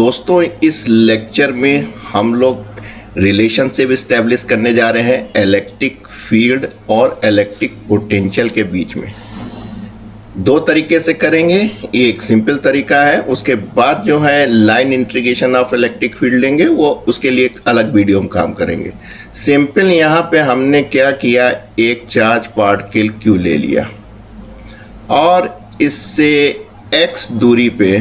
दोस्तों इस लेक्चर में हम लोग रिलेशनशिप इस्टेब्लिश करने जा रहे हैं इलेक्ट्रिक फील्ड और इलेक्ट्रिक पोटेंशियल के बीच में। दो तरीके से करेंगे, ये एक सिंपल तरीका है, उसके बाद जो है line integration of electric field लेंगे, वो उसके लिए एक अलग वीडियो में काम करेंगे। सिंपल यहाँ पे हमने क्या किया, एक चार्ज पार्टिकल Q ले लिया और इससे x दूरी पे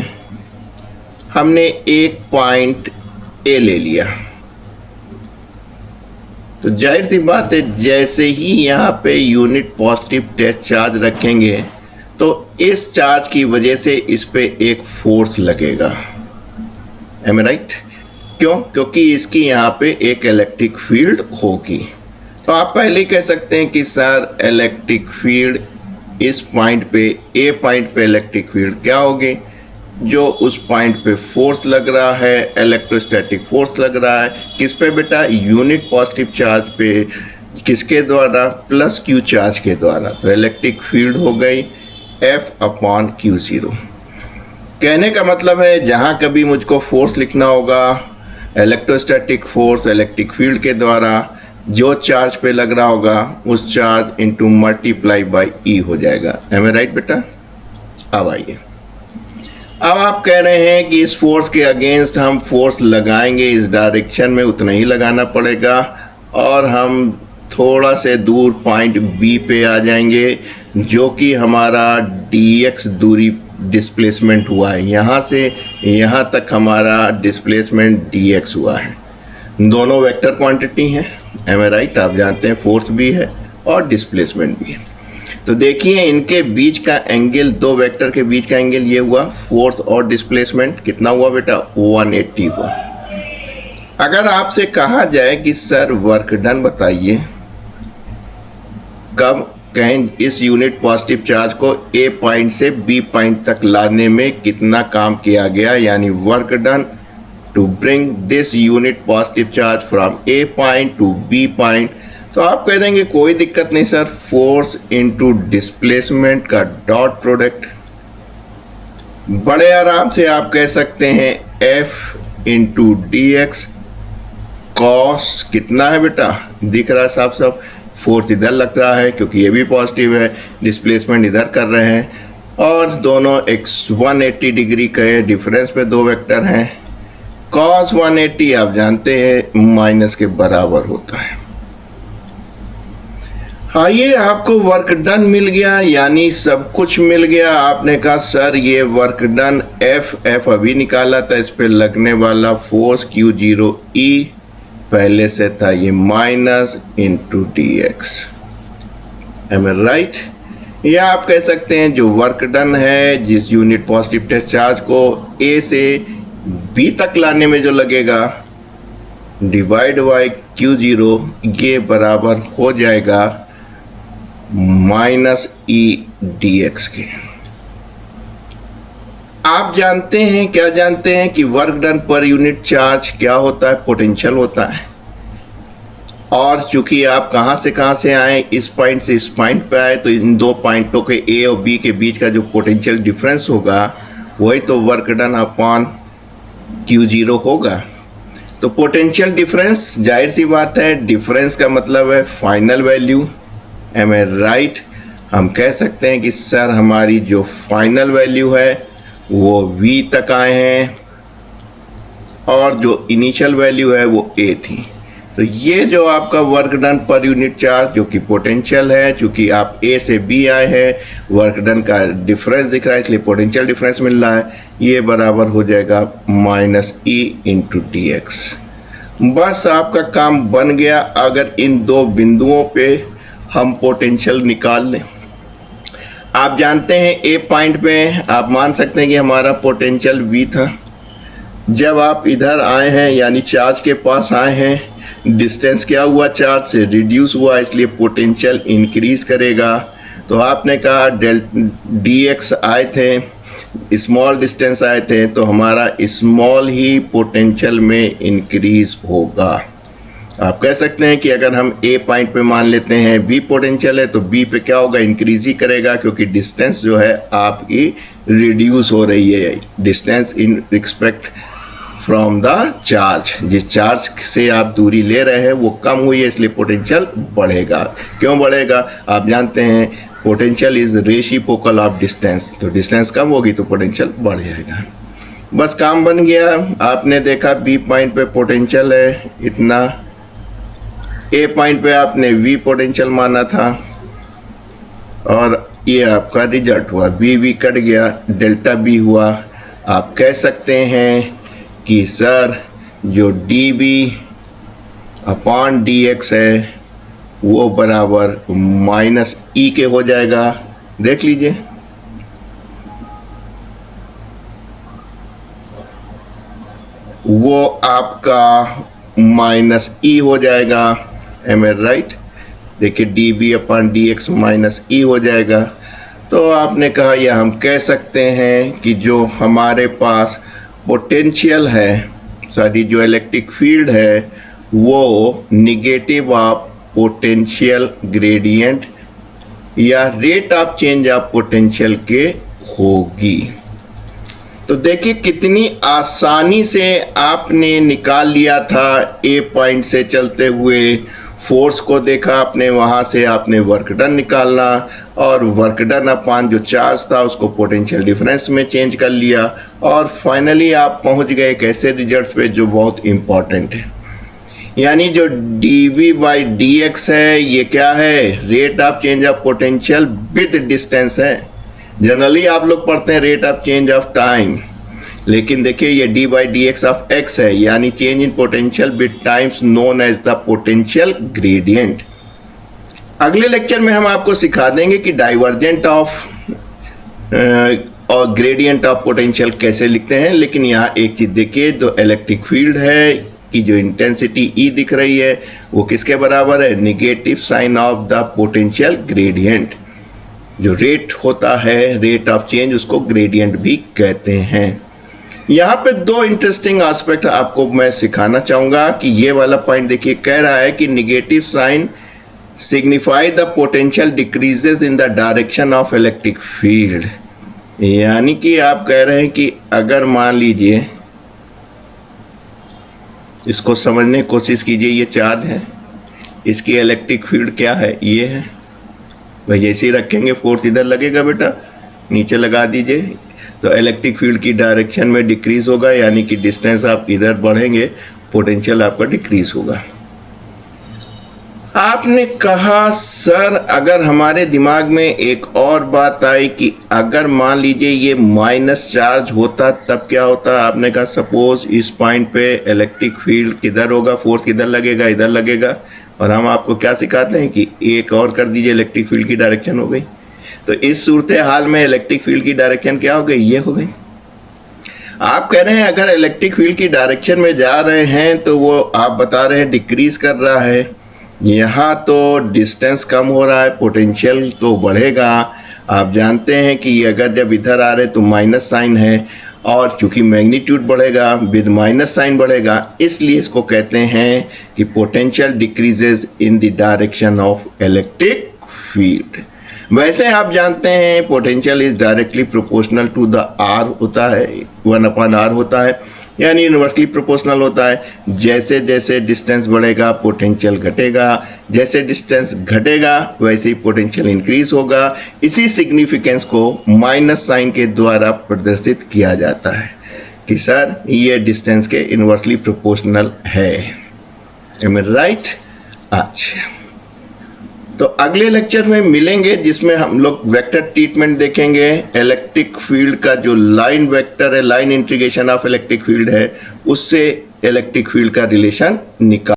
हमने एक पॉइंट A ले लिया। तो जाहिर सी बात है, जैसे ही यहाँ पे यूनिट पॉजिटिव टेस्ट चार्ज रखेंगे तो इस चार्ज की वजह से इस पे एक फोर्स लगेगा। एम आई राइट? क्यों? क्योंकि इसकी यहाँ पे एक इलेक्ट्रिक फील्ड होगी। तो आप पहले ही कह सकते हैं कि सर इलेक्ट्रिक फील्ड इस पॉइंट पे, ए पॉइंट पे इलेक्ट्रिक फील्ड क्या होगी, जो उस पॉइंट पे फोर्स लग रहा है, इलेक्ट्रोस्टैटिक फोर्स लग रहा है। किस पे बेटा? यूनिट पॉजिटिव चार्ज पे। किसके द्वारा? प्लस Q चार्ज के द्वारा। तो इलेक्ट्रिक फील्ड हो गई F/Q0। कहने का मतलब है, जहाँ कभी मुझको फोर्स लिखना होगा, इलेक्ट्रोस्टैटिक फोर्स इलेक्ट्रिक फील्ड के द्वारा जो चार्ज पे लग रहा होगा उस charge into multiply by E हो जाएगा। एम आई राइट बेटा? अब आइए, अब आप कह रहे हैं कि इस फोर्स के अगेंस्ट हम फोर्स लगाएंगे इस डायरेक्शन में, उतना ही लगाना पड़ेगा और हम थोड़ा से दूर पॉइंट B पे आ जाएंगे, जो कि हमारा dx दूरी डिस्प्लेसमेंट हुआ है। यहाँ से यहाँ तक हमारा डिस्प्लेसमेंट dx हुआ है। दोनों वेक्टर क्वांटिटी हैं। एम आई राइट? आप जानते हैं फोर्स भी है और डिस्प्लेसमेंट भी है। तो देखिए इनके बीच का एंगल, दो वेक्टर के बीच का एंगल ये हुआ, फोर्स और डिस्प्लेसमेंट कितना हुआ बेटा? 180 हुआ। अगर आपसे कहा जाए कि सर वर्क डन बताइए, कब कहें इस यूनिट पॉजिटिव चार्ज को A पॉइंट से B पॉइंट तक लाने में कितना काम किया गया, यानी work done to bring this unit positive charge from A point to B point, तो आप कह देंगे कोई दिक्कत नहीं सर, फोर्स इनटू डिस्प्लेसमेंट का डॉट प्रोडक्ट। बड़े आराम से आप कह सकते हैं F इंटू dx कॉस कितना है बेटा? दिख रहा है साफ साफ, फोर्स इधर लग रहा है क्योंकि ये भी पॉजिटिव है, डिस्प्लेसमेंट इधर कर रहे हैं और दोनों 180 डिग्री के डिफरेंस में दो वेक्टर हैं। कॉस 180 आप जानते हैं माइनस के बराबर होता है। आइए, आपको वर्क डन मिल गया, यानी सब कुछ मिल गया। आपने कहा सर ये वर्क डन F अभी निकाला था, इस पे लगने वाला फोर्स Q0E पहले से था, ये माइनस इंटू dx। एम आई राइट? या आप कह सकते हैं जो वर्क डन है जिस यूनिट पॉजिटिव टेस्ट चार्ज को A से B तक लाने में जो लगेगा, डिवाइड बाई Q0, ये बराबर हो जाएगा माइनस E dx के। आप जानते हैं, क्या जानते हैं कि work done per unit charge क्या होता है? पोटेंशियल होता है। और चूंकि आप कहाँ से आए, इस पॉइंट से इस पॉइंट पे आए, तो इन दो पॉइंटों के A और B के बीच का जो पोटेंशियल डिफरेंस होगा वही तो वर्क डन अपॉन Q0 होगा। तो पोटेंशियल डिफरेंस, जाहिर सी बात है, डिफरेंस का मतलब है फाइनल वैल्यू। एम आई राइट? हम कह सकते हैं कि सर हमारी जो फाइनल वैल्यू है वो V तक आए हैं और जो इनिशियल वैल्यू है वो A थी। तो ये जो आपका work done per unit charge जो कि पोटेंशियल है, चूंकि आप A से B आए हैं, वर्क डन का डिफरेंस दिख रहा है इसलिए पोटेंशियल डिफरेंस मिल रहा है, ये बराबर हो जाएगा माइनस E इंटू dx। बस आपका काम बन गया। अगर इन दो बिंदुओं पे हम पोटेंशियल निकाल लें, आप जानते हैं A पॉइंट पे आप मान सकते हैं कि हमारा पोटेंशियल V था। जब आप इधर आए हैं, यानी चार्ज के पास आए हैं, डिस्टेंस क्या हुआ? चार्ज से रिड्यूस हुआ, इसलिए पोटेंशियल इंक्रीज करेगा। तो आपने कहा dx आए थे, स्मॉल डिस्टेंस आए थे, तो हमारा स्मॉल ही पोटेंशियल में इंक्रीज होगा। आप कह सकते हैं कि अगर हम A पॉइंट पे मान लेते हैं B पोटेंशियल है, तो B पे क्या होगा? इंक्रीज ही करेगा, क्योंकि डिस्टेंस जो है आपकी रिड्यूस हो रही है, distance in respect from the charge, जिस चार्ज से आप दूरी ले रहे हैं वो कम हुई है, इसलिए पोटेंशियल बढ़ेगा। क्यों बढ़ेगा? आप जानते हैं potential is reciprocal of distance, तो डिस्टेंस कम होगी तो पोटेंशियल बढ़ जाएगा। बस काम बन गया। आपने देखा बी पॉइंट पे पोटेंशियल है इतना, ए पॉइंट पे आपने वी पोटेंशियल माना था और ये आपका रिजल्ट हुआ, बी वी कट गया, डेल्टा बी हुआ। आप कह सकते हैं कि सर जो D B upon D X है वो बराबर माइनस ई के हो जाएगा। देख लीजिए, वो आपका माइनस ई हो जाएगा। M A right? देखिए D B upon D X minus E हो जाएगा। तो आपने कहा या हम कह सकते हैं कि जो हमारे पास पोटेंशियल है, सॉरी जो इलेक्ट्रिक फील्ड है, वो निगेटिव ऑफ पोटेंशियल ग्रेडियंट या rate of change of potential के होगी। तो देखिए कितनी आसानी से आपने निकाल लिया था। ए पॉइंट से चलते हुए फोर्स को देखा आपने, वहाँ से आपने वर्क डन निकालना और वर्क डन अपॉन जो चार्ज था उसको पोटेंशियल डिफरेंस में चेंज कर लिया और फाइनली आप पहुँच गए एक ऐसे रिजल्ट्स पे जो बहुत इम्पॉर्टेंट है। यानी जो D V by D X है ये क्या है? Rate of change of potential with distance है। जनरली आप लोग पढ़ते हैं rate of change of time, लेकिन देखिए ये D by D X of X है, यानी change in potential with times known as the potential gradient. अगले लेक्चर में हम आपको सिखा देंगे कि डाइवर्जेंट ऑफ और ग्रेडियंट ऑफ पोटेंशियल कैसे लिखते हैं। लेकिन यहाँ एक चीज देखिए, जो इलेक्ट्रिक फील्ड है की जो इंटेंसिटी ई दिख रही है वो किसके बराबर है? Negative sign of the potential gradient. जो रेट होता है, रेट ऑफ चेंज, उसको ग्रेडियंट भी कहते हैं। यहाँ पे दो इंटरेस्टिंग एस्पेक्ट आपको मैं सिखाना चाहूँगा कि ये वाला पॉइंट देखिए, कह रहा है कि negative sign signify the potential decreases in the direction of electric field. यानी कि आप कह रहे हैं कि अगर मान लीजिए, इसको समझने की कोशिश कीजिए, ये चार्ज है, इसकी इलेक्ट्रिक फील्ड क्या है? ये है भाई। जैसे ही रखेंगे फोर्स इधर लगेगा बेटा, नीचे लगा दीजिए, तो इलेक्ट्रिक फील्ड की डायरेक्शन में डिक्रीज होगा, यानी कि डिस्टेंस आप इधर बढ़ेंगे, पोटेंशियल आपका डिक्रीज होगा। आपने कहा सर अगर हमारे दिमाग में एक और बात आई कि अगर मान लीजिए ये माइनस चार्ज होता तब क्या होता? आपने कहा सपोज इस पॉइंट पे इलेक्ट्रिक फील्ड किधर होगा, फोर्स किधर लगेगा? इधर लगेगा। और हम आपको क्या सिखाते हैं कि एक और कर दीजिए, इलेक्ट्रिक फील्ड की डायरेक्शन हो गई। तो इस सूरत हाल में इलेक्ट्रिक फील्ड की डायरेक्शन क्या हो गई? ये हो गई। आप कह रहे हैं अगर इलेक्ट्रिक फील्ड की डायरेक्शन में जा रहे हैं तो वो आप बता रहे हैं डिक्रीज कर रहा है। यहाँ तो डिस्टेंस कम हो रहा है, पोटेंशियल तो बढ़ेगा। आप जानते हैं कि अगर जब इधर आ रहे तो माइनस साइन है, और चूंकि मैग्नीट्यूड बढ़ेगा विद माइनस साइन बढ़ेगा, इसलिए इसको कहते हैं कि potential decreases in the direction of electric field. वैसे आप जानते हैं potential is directly proportional to the R होता है, 1/r होता है, यानी यूनिवर्सली प्रोपोर्शनल होता है। जैसे जैसे डिस्टेंस बढ़ेगा पोटेंशियल घटेगा, जैसे डिस्टेंस घटेगा वैसे ही पोटेंशियल इंक्रीज होगा। इसी सिग्निफिकेंस को माइनस साइन के द्वारा प्रदर्शित किया जाता है कि सर ये डिस्टेंस के इन्वर्सली प्रोपोर्शनल है। एम आई राइट? अच्छा, तो अगले लेक्चर में मिलेंगे जिसमें हम लोग वेक्टर ट्रीटमेंट देखेंगे। इलेक्ट्रिक फील्ड का जो लाइन वेक्टर है, line integration of electric field है, उससे इलेक्ट्रिक फील्ड का रिलेशन निकाल